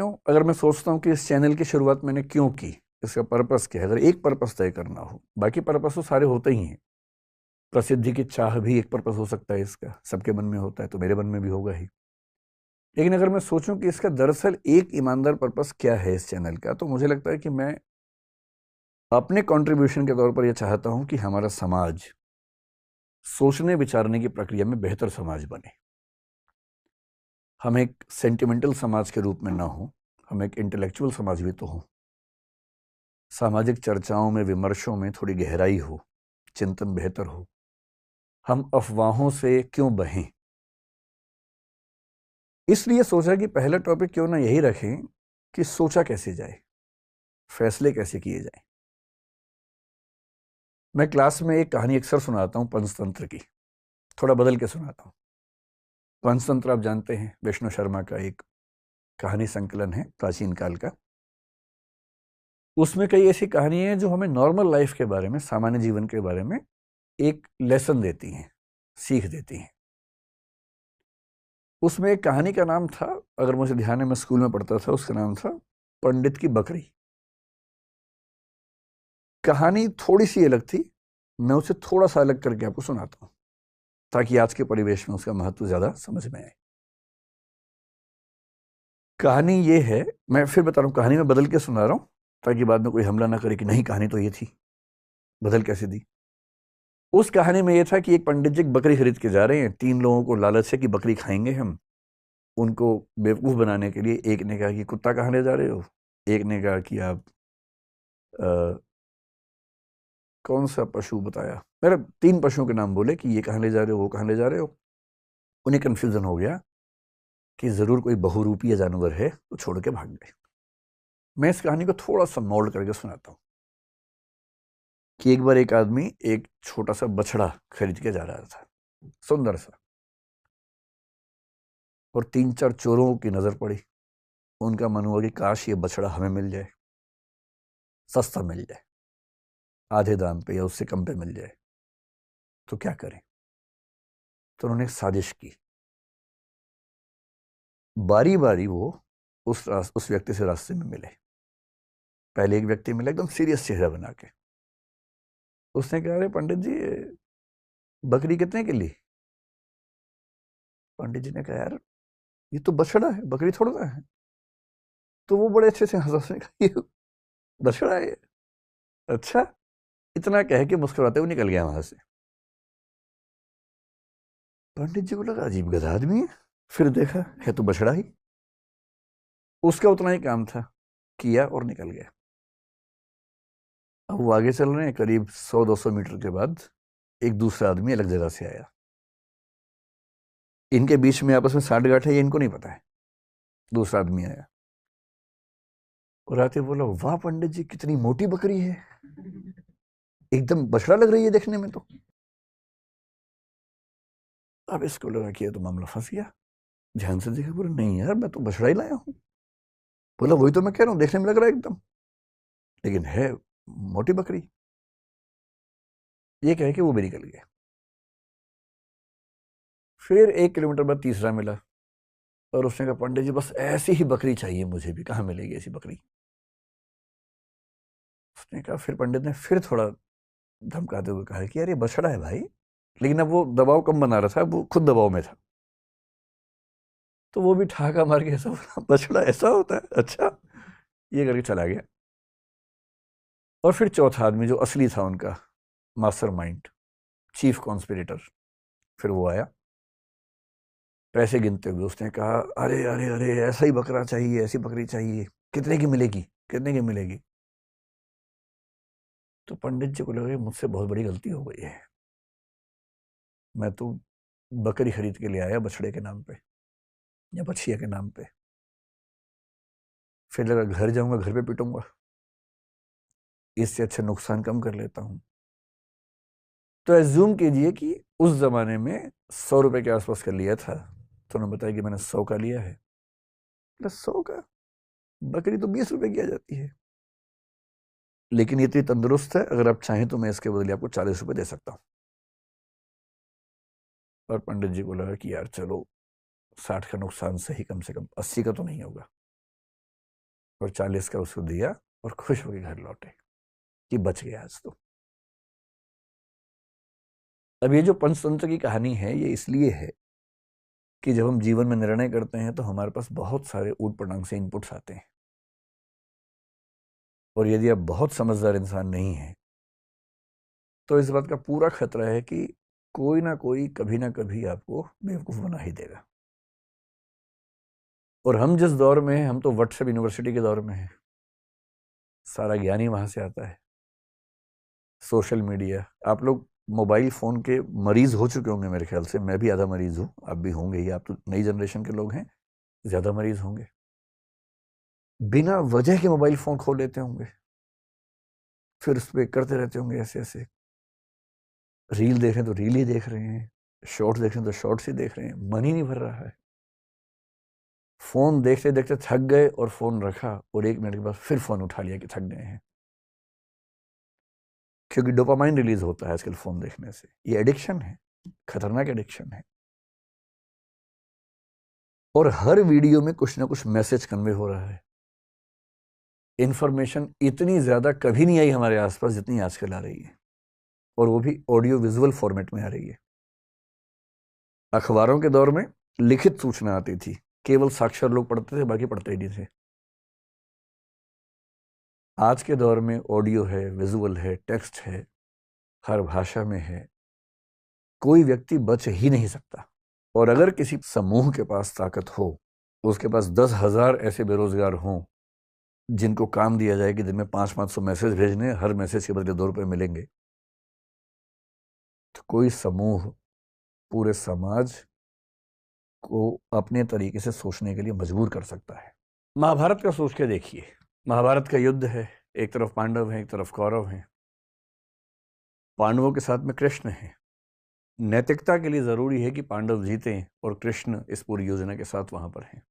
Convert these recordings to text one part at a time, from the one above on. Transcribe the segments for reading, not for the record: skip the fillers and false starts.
क्यों, अगर मैं सोचता हूँ कि इस चैनल की शुरुआत मैंने क्यों की, इसका पर्पस क्या है, अगर एक पर्पस तय करना हो, बाकी पर्पस तो सारे होते ही हैं। प्रसिद्धि की चाह भी एक पर्पस हो सकता है, इसका सबके मन में होता है, तो मेरे मन में भी होगा ही। लेकिन अगर मैं सोचूं कि इसका दरअसल एक ईमानदार पर्पस क्या है इस चैनल का, तो मुझे लगता है कि मैं अपने कंट्रीब्यूशन के तौर पर यह चाहता हूं कि हमारा समाज सोचने विचारने की प्रक्रिया में बेहतर समाज बने। हम एक सेंटिमेंटल समाज के रूप में ना हो, हम एक इंटेलेक्चुअल समाज भी तो हो। सामाजिक चर्चाओं में, विमर्शों में थोड़ी गहराई हो, चिंतन बेहतर हो। हम अफवाहों से क्यों बहें। इसलिए सोचा कि पहला टॉपिक क्यों ना यही रखें कि सोचा कैसे जाए, फैसले कैसे किए जाए। मैं क्लास में एक कहानी अक्सर सुनाता हूं पंचतंत्र की, थोड़ा बदल के सुनाता हूं। पंचतंत्र आप जानते हैं, विष्णु शर्मा का एक कहानी संकलन है प्राचीन काल का। उसमें कई ऐसी कहानियां हैं जो हमें नॉर्मल लाइफ के बारे में, सामान्य जीवन के बारे में एक लेसन देती हैं, सीख देती हैं। उसमें एक कहानी का नाम था, अगर मुझे ध्यान है, मैं स्कूल में पढ़ता था, उसका नाम था पंडित की बकरी। कहानी थोड़ी सी अलग थी, मैं उसे थोड़ा सा अलग करके आपको सुनाता हूं ताकि आज के परिवेश में उसका महत्व ज्यादा समझ में आए। कहानी ये है, मैं फिर बता रहा हूं, कहानी में बदल के सुना रहा हूं ताकि बाद में कोई हमला ना करे कि नहीं कहानी तो ये थी, बदल कैसे दी। उस कहानी में यह था कि एक पंडित जी बकरी खरीद के जा रहे हैं, 3 लोगों को लालच है कि बकरी खाएंगे हम। उनको बेवकूफ बनाने के लिए एक ने कहा कि कुत्ता कहाँ ले जा रहे हो, एक ने कहा कि आप कौन सा पशु बताया, मेरे 3 पशुओं के नाम बोले कि ये कहाँ ले जा रहे हो, वो कहाँ ले जा रहे हो। उन्हें कंफ्यूजन हो गया कि जरूर कोई बहुरूपीय जानवर है, तो छोड़ के भाग गए। मैं इस कहानी को थोड़ा सा मोल्ड करके सुनाता हूँ कि एक बार एक आदमी एक छोटा सा बछड़ा खरीद के जा रहा था, सुंदर सा, और 3-4 चोरों की नजर पड़ी। उनका मन हुआ कि काश ये बछड़ा हमें मिल जाए, सस्ता मिल जाए, आधे दाम पे या उससे कम पे मिल जाए, तो क्या करें। तो उन्होंने एक साजिश की। बारी बारी वो उस व्यक्ति से रास्ते में मिले। पहले एक व्यक्ति मिला एकदम सीरियस चेहरा बना के। उसने कहा, अरे पंडित जी, बकरी कितने की ली। पंडित जी ने कहा, यार ये तो बछड़ा है, बकरी थोड़ा ना है। तो वो बड़े अच्छे से हंसा, उसने कहा, ये बछड़ा है। अच्छा, इतना कह के मुस्कुराते हुए निकल गया वहां से। पंडित जी को लगा अजीब गधा आदमी है, फिर देखा है तो बछड़ा ही। उसका उतना ही काम था, किया और निकल गया। अब वो आगे चल रहे हैं, करीब 100-200 मीटर के बाद एक दूसरा आदमी अलग जगह से आया। इनके बीच में आपस में साठ गांठ है, ये इनको नहीं पता है। दूसरा आदमी आया और आते बोला, वाह पंडित जी, कितनी मोटी बकरी है, एकदम बछड़ा लग रही है देखने में तो। अब इसको लगा कि ये तो मामला फंस गया। ध्यान से देखा, बोला नहीं यार, मैं तो बछड़ा ही लाया हूं। बोला वही तो मैं कह रहा हूं, देखने में लग रहा है एकदम, लेकिन है मोटी बकरी। ये कह के वो भी निकल गया। फिर 1 किलोमीटर बाद तीसरा मिला और उसने कहा, पंडित जी बस ऐसी ही बकरी चाहिए मुझे भी, कहाँ मिलेगी ऐसी बकरी। उसने कहा, फिर पंडित ने फिर थोड़ा धमकाते हुए कहा कि यार ये बछड़ा है भाई। लेकिन अब वो दबाव कम बना रहा था, वो खुद दबाव में था। तो वो भी ठहाका मार के ऐसा बोला, बछड़ा ऐसा होता है, अच्छा, ये करके चला गया। और फिर चौथा आदमी जो असली था उनका मास्टरमाइंड, चीफ कॉन्स्पिरेटर, फिर वो आया पैसे गिनते हुए। उसने कहा, अरे अरे अरे, ऐसा ही बकरा चाहिए, ऐसी बकरी चाहिए, कितने की मिलेगी, कितने की मिलेगी। तो पंडित जी को लगा मुझसे बहुत बड़ी गलती हो गई है, मैं तो बकरी खरीद के ले आया बछड़े के नाम पे या बछिया के नाम पे। फिर लगा घर जाऊंगा, घर पे पिटूंगा, इससे अच्छा नुकसान कम कर लेता हूं। तो एज्यूम कीजिए कि उस जमाने में 100 रुपए के आसपास का लिया था, तो उन्होंने बताया कि मैंने 100 का लिया है। प्लस 100 का, बकरी तो 20 रुपए की आ जाती है, लेकिन ये इतनी तंदुरुस्त है, अगर आप चाहें तो मैं इसके बदले आपको 40 रुपए दे सकता हूँ। और पंडित जी को लगा कि यार चलो, 60 का नुकसान सही, कम से कम 80 का तो नहीं होगा। और 40 का उसको दिया और खुश होकर घर लौटे कि बच गया आज तो। अब ये जो पंचतंत्र की कहानी है ये इसलिए है कि जब हम जीवन में निर्णय करते हैं तो हमारे पास बहुत सारे ऊट पटांग से इनपुट्स आते हैं, और यदि आप बहुत समझदार इंसान नहीं हैं तो इस बात का पूरा खतरा है कि कोई ना कोई कभी ना कभी आपको बेवकूफ़ बना ही देगा। और हम जिस दौर में हैं, हम तो व्हाट्सएप यूनिवर्सिटी के दौर में हैं, सारा ज्ञान ही वहाँ से आता है। सोशल मीडिया, आप लोग मोबाइल फ़ोन के मरीज़ हो चुके होंगे मेरे ख्याल से, मैं भी आधा मरीज़ हूँ, आप भी होंगे ही, आप तो नई जनरेशन के लोग हैं, ज़्यादा मरीज़ होंगे। बिना वजह के मोबाइल फ़ोन खोल लेते होंगे, फिर उस पर करते रहते होंगे ऐसे ऐसे, रील देख रहे हैं तो रील ही देख रहे हैं, शॉर्ट्स देख रहे हैं तो शॉर्ट्स ही देख रहे हैं, मन ही नहीं भर रहा है। फ़ोन देखते देखते थक गए और फ़ोन रखा और 1 मिनट के बाद फिर फ़ोन उठा लिया कि थक गए हैं, क्योंकि डोपामाइन रिलीज होता है आजकल फ़ोन देखने से। ये एडिक्शन है, खतरनाक एडिक्शन है। और हर वीडियो में कुछ ना कुछ मैसेज कन्वे हो रहा है। इंफॉर्मेशन इतनी ज़्यादा कभी नहीं आई हमारे आसपास जितनी आजकल आ रही है, और वो भी ऑडियो विजुअल फॉर्मेट में आ रही है। अखबारों के दौर में लिखित सूचना आती थी, केवल साक्षर लोग पढ़ते थे, बाकी पढ़ते ही नहीं थे। आज के दौर में ऑडियो है, विजुअल है, टेक्स्ट है, हर भाषा में है, कोई व्यक्ति बच ही नहीं सकता। और अगर किसी समूह के पास ताकत हो, उसके पास 10,000 ऐसे बेरोजगार हों जिनको काम दिया जाए कि दिन में 500-500 मैसेज भेजने, हर मैसेज के बदले 2 रुपये मिलेंगे, तो कोई समूह पूरे समाज को अपने तरीके से सोचने के लिए मजबूर कर सकता है। महाभारत का सोच के देखिए, महाभारत का युद्ध है, एक तरफ पांडव हैं, एक तरफ कौरव हैं। पांडवों के साथ में कृष्ण है। नैतिकता के लिए जरूरी है कि पांडव जीतें और कृष्ण इस पूरी योजना के साथ वहां पर हैं,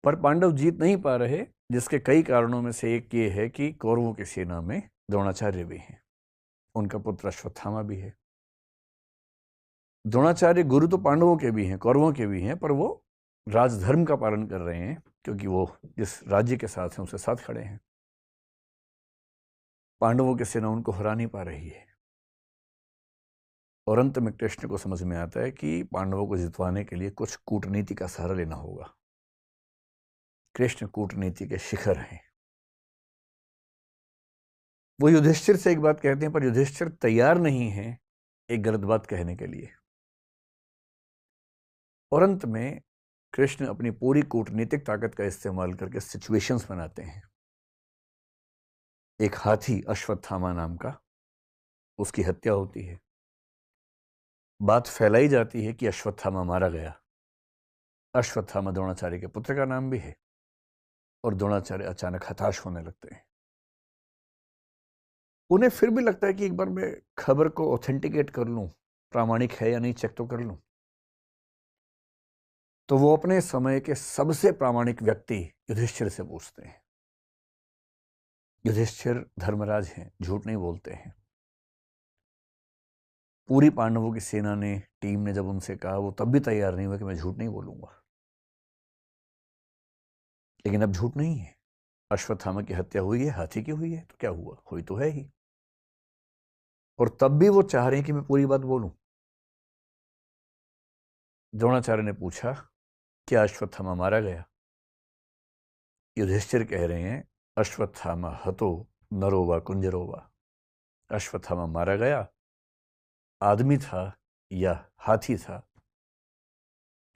पर पांडव जीत नहीं पा रहे, जिसके कई कारणों में से एक ये है कि कौरवों की सेना में द्रोणाचार्य भी हैं, उनका पुत्र अश्वत्थामा भी है। द्रोणाचार्य गुरु तो पांडवों के भी हैं, कौरवों के भी हैं, पर वो राजधर्म का पालन कर रहे हैं क्योंकि वो जिस राज्य के साथ हैं उसके साथ खड़े हैं। पांडवों की सेना उनको हरा नहीं पा रही है, और अंत में कृष्ण को समझ में आता है कि पांडवों को जितवाने के लिए कुछ कूटनीति का सहारा लेना होगा। कृष्ण कूटनीति के शिखर हैं। वो युधिष्ठिर से एक बात कहते हैं, पर युधिष्ठिर तैयार नहीं है एक गलत बात कहने के लिए, और अंत में कृष्ण अपनी पूरी कूटनीतिक ताकत का इस्तेमाल करके सिचुएशंस बनाते हैं। एक हाथी अश्वत्थामा नाम का, उसकी हत्या होती है, बात फैलाई जाती है कि अश्वत्थामा मारा गया। अश्वत्थामा द्रोणाचार्य के पुत्र का नाम भी है, और द्रोणाचार्य अचानक हताश होने लगते हैं। उन्हें फिर भी लगता है कि एक बार मैं खबर को ऑथेंटिकेट कर लूं, प्रामाणिक है या नहीं चेक तो कर लूं। तो वो अपने समय के सबसे प्रामाणिक व्यक्ति युधिष्ठिर से पूछते हैं। युधिष्ठिर धर्मराज हैं, झूठ नहीं बोलते हैं। पूरी पांडवों की सेना ने, टीम ने जब उनसे कहा, वो तब भी तैयार नहीं हुआ कि मैं झूठ नहीं बोलूंगा। लेकिन अब झूठ नहीं है, अश्वत्थामा की हत्या हुई है, हाथी की हुई है, तो क्या हुआ, हुई तो है ही। और तब भी वो चाह रहे हैं कि मैं पूरी बात बोलूं। द्रोणाचार्य ने पूछा, क्या अश्वत्थामा मारा गया? युधिष्ठिर कह रहे हैं, अश्वत्थामा हतो नरो वा कुंजरो वा। अश्वत्थामा मारा गया, आदमी था या हाथी था।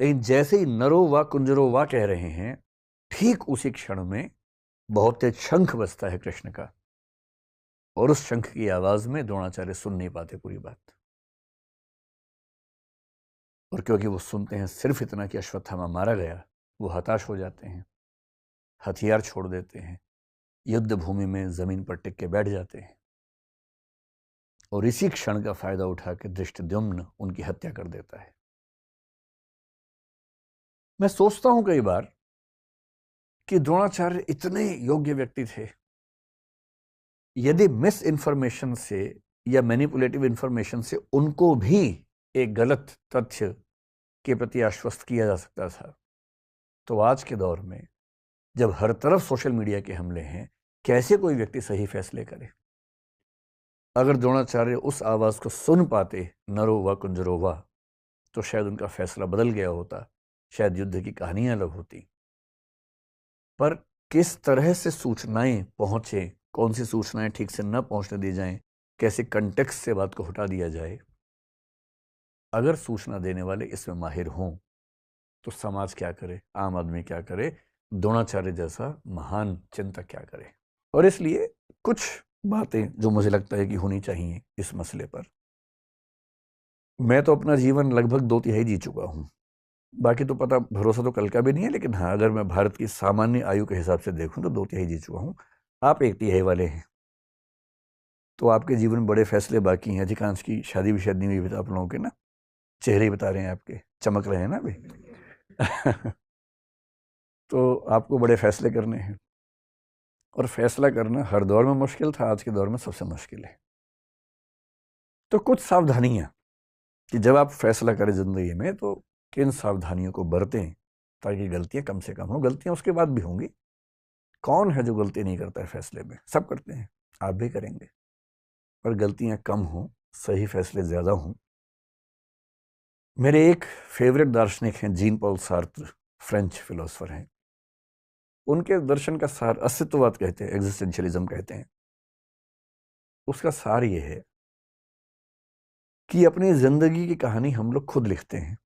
लेकिन जैसे ही नरो वा कुंजरो वा कह रहे हैं, ठीक उसी क्षण में बहुत तेज शंख बजता है कृष्ण का, और उस शंख की आवाज में द्रोणाचार्य सुन नहीं पाते पूरी बात। और क्योंकि वो सुनते हैं सिर्फ इतना कि अश्वत्थामा मारा गया, वो हताश हो जाते हैं, हथियार छोड़ देते हैं, युद्ध भूमि में जमीन पर टिक के बैठ जाते हैं, और इसी क्षण का फायदा उठा के धृष्टद्युम्न उनकी हत्या कर देता है। मैं सोचता हूं कई बार कि द्रोणाचार्य इतने योग्य व्यक्ति थे, यदि मिस इंफॉर्मेशन से या मैनिपुलेटिव इंफॉर्मेशन से उनको भी एक गलत तथ्य के प्रति आश्वस्त किया जा सकता था, तो आज के दौर में जब हर तरफ सोशल मीडिया के हमले हैं, कैसे कोई व्यक्ति सही फैसले करे? अगर द्रोणाचार्य उस आवाज को सुन पाते, नरो व कुंजरो वा, तो शायद उनका फैसला बदल गया होता, शायद युद्ध की कहानियां अलग होती। पर किस तरह से सूचनाएं पहुंचे, कौन सी सूचनाएं ठीक से न पहुंचने दी जाएं, कैसे कंटेक्स्ट से बात को हटा दिया जाए, अगर सूचना देने वाले इसमें माहिर हों तो समाज क्या करे, आम आदमी क्या करे, द्रोणाचार्य जैसा महान चिंतक क्या करे। और इसलिए कुछ बातें जो मुझे लगता है कि होनी चाहिए इस मसले पर। मैं तो अपना जीवन लगभग 2/3 जी चुका हूं, बाकी तो पता, भरोसा तो कल का भी नहीं है, लेकिन हाँ, अगर मैं भारत की सामान्य आयु के हिसाब से देखूं तो 2/3 जी चुका हूं। आप 1/3 वाले हैं, तो आपके जीवन में बड़े फैसले बाकी हैं। अधिकांश की शादी भी शायद नहीं हुई आप लोगों के ना, चेहरे ही बता रहे हैं आपके, चमक रहे हैं ना अभी। तो आपको बड़े फैसले करने हैं, और फैसला करना हर दौर में मुश्किल था, आज के दौर में सबसे मुश्किल है। तो कुछ सावधानियां कि जब आप फैसला करें जिंदगी में तो किन सावधानियों को बरतें ताकि गलतियां कम से कम हो। गलतियां उसके बाद भी होंगी, कौन है जो गलती नहीं करता है फैसले में? सब करते हैं, आप भी करेंगे, पर गलतियां कम हों, सही फैसले ज्यादा हों। मेरे एक फेवरेट दार्शनिक हैं Jean Paul Sartre, French philosopher हैं। उनके दर्शन का सार अस्तित्ववाद कहते हैं, एग्जिस्टेंशियलिज्म कहते हैं। उसका सार ये है कि अपनी जिंदगी की कहानी हम लोग खुद लिखते हैं,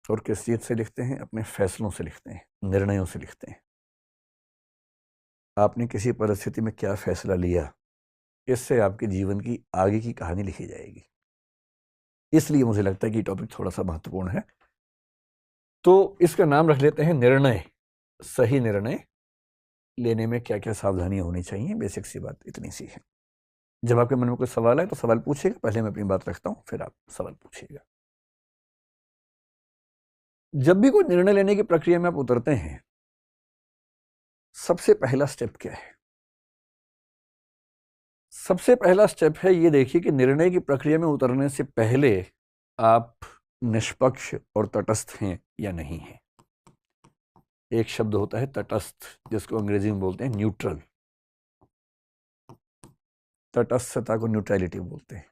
और किस चीज से लिखते हैं? अपने फैसलों से लिखते हैं, निर्णयों से लिखते हैं। आपने किसी परिस्थिति में क्या फैसला लिया, इससे आपके जीवन की आगे की कहानी लिखी जाएगी। इसलिए मुझे लगता है कि टॉपिक थोड़ा सा महत्वपूर्ण है, तो इसका नाम रख लेते हैं निर्णय। सही निर्णय लेने में क्या क्या सावधानियां होनी चाहिए, बेसिक सी बात इतनी सी है। जब आपके मन में कोई सवाल है तो सवाल पूछिएगा, पहले मैं अपनी बात रखता हूं, फिर आप सवाल पूछिएगा। जब भी कोई निर्णय लेने की प्रक्रिया में आप उतरते हैं, सबसे पहला स्टेप क्या है? सबसे पहला स्टेप है, ये देखिए कि निर्णय की प्रक्रिया में उतरने से पहले आप निष्पक्ष और तटस्थ हैं या नहीं हैं। एक शब्द होता है तटस्थ, जिसको अंग्रेजी में बोलते हैं न्यूट्रल। तटस्थता को न्यूट्रलिटी बोलते हैं।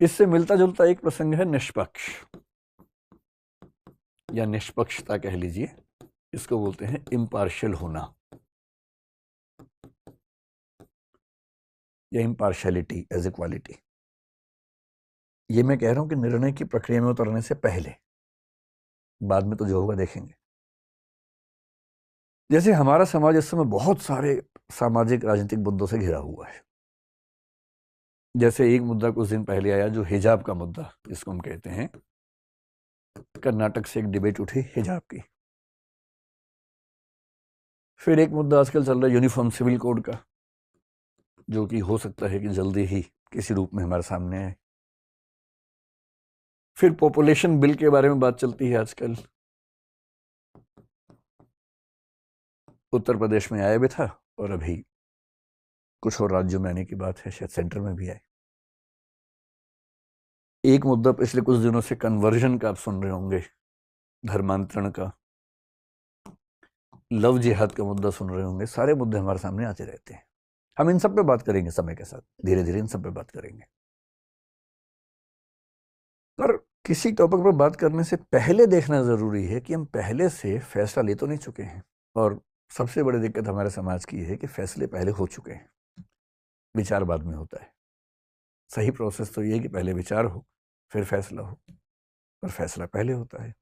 इससे मिलता जुलता एक प्रसंग है निष्पक्ष, या निष्पक्षता कह लीजिए, इसको बोलते हैं इम्पार्शियल होना, या इम्पार्शियलिटी एज ए क्वालिटी। ये मैं कह रहा हूं कि निर्णय की प्रक्रिया में उतरने से पहले, बाद में तो जो होगा देखेंगे। जैसे हमारा समाज इस समय बहुत सारे सामाजिक राजनीतिक मुद्दों से घिरा हुआ है। जैसे एक मुद्दा कुछ दिन पहले आया, जो हिजाब का मुद्दा जिसको हम कहते हैं, कर्नाटक से एक डिबेट उठी हिजाब की। फिर एक मुद्दा आजकल चल रहा है यूनिफॉर्म सिविल कोड का, जो कि हो सकता है कि जल्दी ही किसी रूप में हमारे सामने आए। फिर पॉपुलेशन बिल के बारे में बात चलती है आजकल। उत्तर प्रदेश में आया भी था, और अभी कुछ और राज्यों में आने की बात है, शायद सेंटर में भी आए। एक मुद्दा पिछले कुछ दिनों से कन्वर्जन का आप सुन रहे होंगे, धर्मांतरण का। लव जिहाद का मुद्दा सुन रहे होंगे। सारे मुद्दे हमारे सामने आते रहते हैं। हम इन सब पे बात करेंगे समय के साथ, धीरे धीरे इन सब पे बात करेंगे। पर किसी टॉपिक पर बात करने से पहले देखना जरूरी है कि हम पहले से फैसला ले तो नहीं चुके हैं। और सबसे बड़ी दिक्कत हमारे समाज की है कि फैसले पहले हो चुके हैं, विचार बाद में होता है। सही प्रोसेस तो ये है कि पहले विचार हो, फिर फैसला हो, पर फैसला पहले होता है।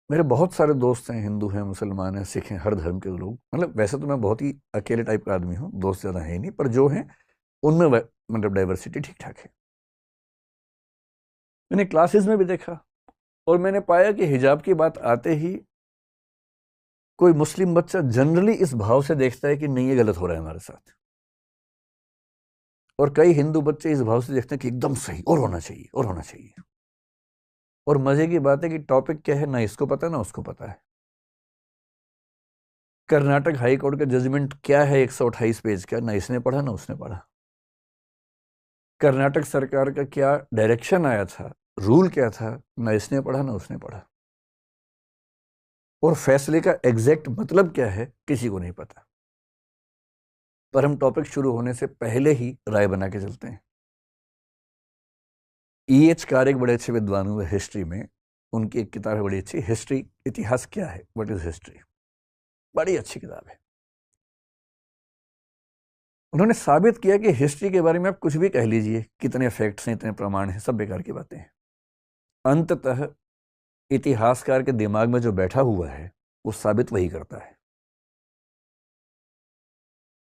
मेरे बहुत सारे दोस्त हैं, हिंदू हैं, मुसलमान हैं, सिख हैं, हर धर्म के लोग। मतलब वैसे तो मैं बहुत ही अकेले टाइप का आदमी हूँ, दोस्त ज़्यादा है ही नहीं, पर जो हैं उनमें मतलब डाइवर्सिटी ठीक ठाक है। मैंने क्लासेस में भी देखा, और मैंने पाया कि हिजाब की बात आते ही कोई मुस्लिम बच्चा जनरली इस भाव से देखता है कि नहीं, ये गलत हो रहा है हमारे साथ, और कई हिंदू बच्चे इस भाव से देखते हैं कि एकदम सही, और होना चाहिए, और होना चाहिए। और मजे की बात है कि टॉपिक क्या है ना इसको पता है ना उसको पता है। कर्नाटक हाई कोर्ट का जजमेंट क्या है 128 पेज का, ना इसने पढ़ा ना उसने पढ़ा। कर्नाटक सरकार का क्या डायरेक्शन आया था, रूल क्या था, ना इसने पढ़ा ना उसने पढ़ा। और फैसले का एग्जैक्ट मतलब क्या है किसी को नहीं पता, पर हम टॉपिक शुरू होने से पहले ही राय बना के चलते हैं। E.H. कार एक बड़े अच्छे विद्वान हुए हिस्ट्री में, उनकी एक किताब है बड़ी अच्छी, हिस्ट्री, इतिहास क्या है, व्हाट इज हिस्ट्री, बड़ी अच्छी किताब है। उन्होंने साबित किया कि हिस्ट्री के बारे में आप कुछ भी कह लीजिए, कितने फैक्ट्स हैं, इतने प्रमाण हैं, सब बेकार की बातें हैं। अंततः इतिहासकार के दिमाग में जो बैठा हुआ है वो साबित वही करता है।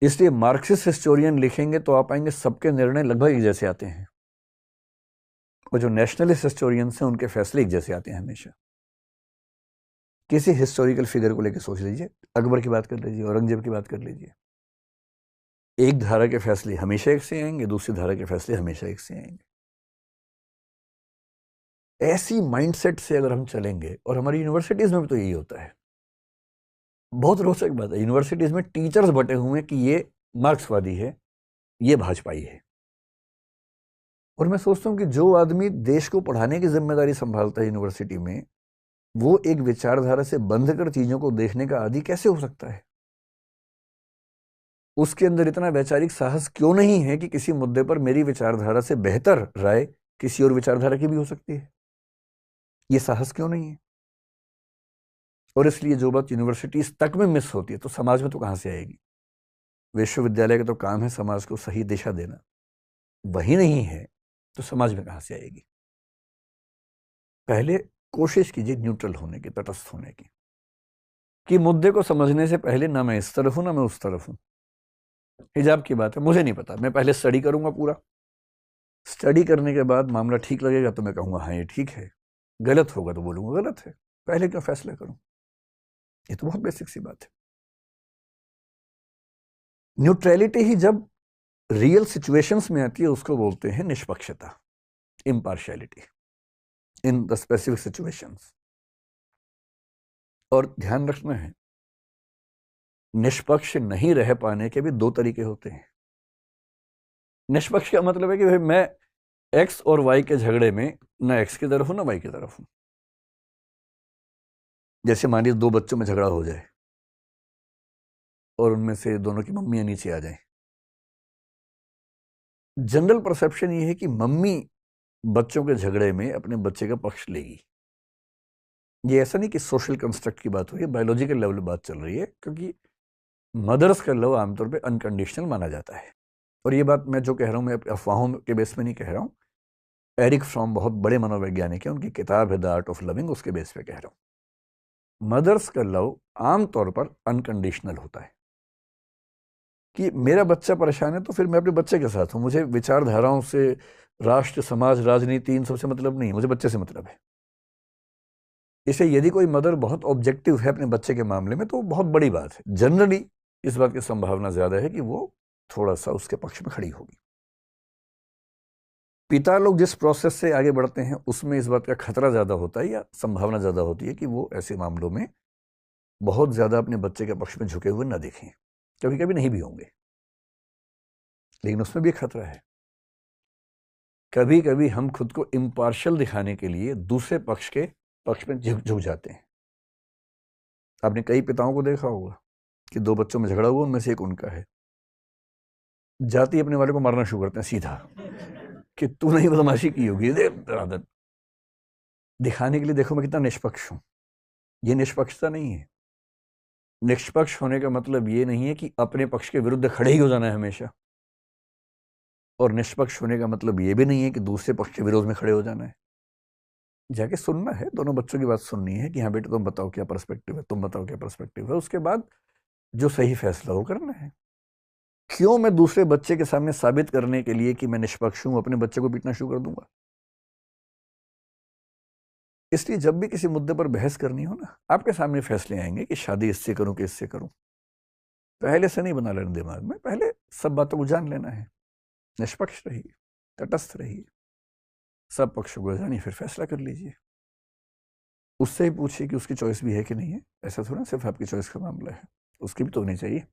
इसलिए मार्क्सिस्ट हिस्टोरियन लिखेंगे तो आप पाएंगे सबके निर्णय लगभग एक जैसे आते हैं, और जो नेशनलिस्ट हिस्टोरियंस हैं उनके फैसले एक जैसे आते हैं हमेशा। किसी हिस्टोरिकल फिगर को लेकर सोच लीजिए, अकबर की बात कर लीजिए, औरंगजेब की बात कर लीजिए, एक धारा के फैसले हमेशा एक से आएंगे, दूसरी धारा के फैसले हमेशा एक से आएंगे। ऐसी माइंडसेट से अगर हम चलेंगे, और हमारी यूनिवर्सिटीज में भी तो यही होता है। बहुत रोचक बात है, यूनिवर्सिटीज में टीचर्स बटे हुए हैं कि ये मार्क्सवादी है, ये भाजपाई है। और मैं सोचता हूं कि जो आदमी देश को पढ़ाने की जिम्मेदारी संभालता है यूनिवर्सिटी में, वो एक विचारधारा से बंध कर चीजों को देखने का आदी कैसे हो सकता है? उसके अंदर इतना वैचारिक साहस क्यों नहीं है कि किसी मुद्दे पर मेरी विचारधारा से बेहतर राय किसी और विचारधारा की भी हो सकती है? ये साहस क्यों नहीं है? और इसलिए जो बात यूनिवर्सिटीज तक में मिस होती है तो समाज में तो कहां से आएगी? विश्वविद्यालय का तो काम है समाज को सही दिशा देना, वही नहीं है तो समाज में कहां से आएगी? पहले कोशिश कीजिए न्यूट्रल होने की, तटस्थ होने की, कि मुद्दे को समझने से पहले ना मैं इस तरफ हूं ना मैं उस तरफ हूं। हिजाब की बात है, मुझे नहीं पता, मैं पहले स्टडी करूंगा पूरा, स्टडी करने के बाद मामला ठीक लगेगा तो मैं कहूंगा हाँ ये ठीक है, गलत होगा तो बोलूंगा गलत है। पहले क्यों फैसला करूं? ये तो बहुत बेसिक सी बात है। न्यूट्रलिटी ही जब रियल सिचुएशंस में आती है उसको बोलते हैं निष्पक्षता, impartiality in the specific situations. और ध्यान रखना है, निष्पक्ष नहीं रह पाने के भी दो तरीके होते हैं। निष्पक्ष का मतलब है कि भाई मैं एक्स और वाई के झगड़े में ना एक्स की तरफ हूं ना वाई की तरफ हूं। जैसे मान लीजिए दो बच्चों में झगड़ा हो जाए और उनमें से दोनों की मम्मियां नीचे आ जाएं। जनरल परसेप्शन ये है कि मम्मी बच्चों के झगड़े में अपने बच्चे का पक्ष लेगी। ये ऐसा नहीं कि सोशल कंस्ट्रक्ट की बात हो रही है, बायोलॉजिकल लेवल बात चल रही है, क्योंकि मदर्स का लव आमतौर पे अनकंडीशनल माना जाता है। और ये बात मैं जो कह रहा हूं मैं अफवाहों के बेस में नहीं कह रहा हूं, एरिक फ्रॉम बहुत बड़े मनोवैज्ञानिक है, उनकी किताब है द आर्ट ऑफ लविंग, उसके बेस पे कह रहा हूं। मदर्स का लव आमतौर पर अनकंडीशनल होता है कि मेरा बच्चा परेशान है तो फिर मैं अपने बच्चे के साथ हूं, मुझे विचारधाराओं से, राष्ट्र, समाज, राजनीति, इन सबसे मतलब नहीं, मुझे बच्चे से मतलब है। इसलिए यदि कोई मदर बहुत ऑब्जेक्टिव है अपने बच्चे के मामले में तो बहुत बड़ी बात है। जनरली इस बात की संभावना ज्यादा है कि वो थोड़ा सा उसके पक्ष में खड़ी होगी। पिता लोग जिस प्रोसेस से आगे बढ़ते हैं उसमें इस बात का खतरा ज्यादा होता है या संभावना ज्यादा होती है कि वो ऐसे मामलों में बहुत ज्यादा अपने बच्चे के पक्ष में झुके हुए ना दिखें। कभी कभी नहीं भी होंगे, लेकिन उसमें भी खतरा है। कभी कभी हम खुद को इम्पार्शियल दिखाने के लिए दूसरे पक्ष के पक्ष में झुक जाते हैं। आपने कई पिताओं को देखा होगा कि दो बच्चों में झगड़ा हुआ, उनमें से एक उनका है, जाते ही अपने वाले को मारना शुरू करते हैं सीधा कि तू नहीं बदमाशी की होगी, आदत दिखाने के लिए देखो मैं कितना निष्पक्ष हूं। ये निष्पक्षता नहीं है। निष्पक्ष होने का मतलब ये नहीं है कि अपने पक्ष के विरुद्ध खड़े ही हो जाना है हमेशा, और निष्पक्ष होने का मतलब ये भी नहीं है कि दूसरे पक्ष के विरोध में खड़े हो जाना है। जाके सुनना है, दोनों बच्चों की बात सुननी है कि हाँ बेटा तुम बताओ क्या पर्सपेक्टिव है, तुम बताओ क्या पर्सपेक्टिव है, उसके बाद जो सही फैसला हो करना है। क्यों मैं दूसरे बच्चे के सामने साबित करने के लिए कि मैं निष्पक्ष हूं अपने बच्चे को पीटना शुरू कर दूंगा? इसलिए जब भी किसी मुद्दे पर बहस करनी हो ना, आपके सामने फैसले आएंगे कि शादी इससे करूं कि इससे करूं। पहले से नहीं बना लेना दिमाग में, पहले सब बातों को जान लेना है। निष्पक्ष रहिए, तटस्थ रहिए, सब पक्षों को जानिए, फिर फैसला कर लीजिए। उससे ही पूछिए कि उसकी चॉइस भी है कि नहीं है। ऐसा थोड़ा सिर्फ आपकी चॉइस का मामला है, उसकी भी तो होनी चाहिए।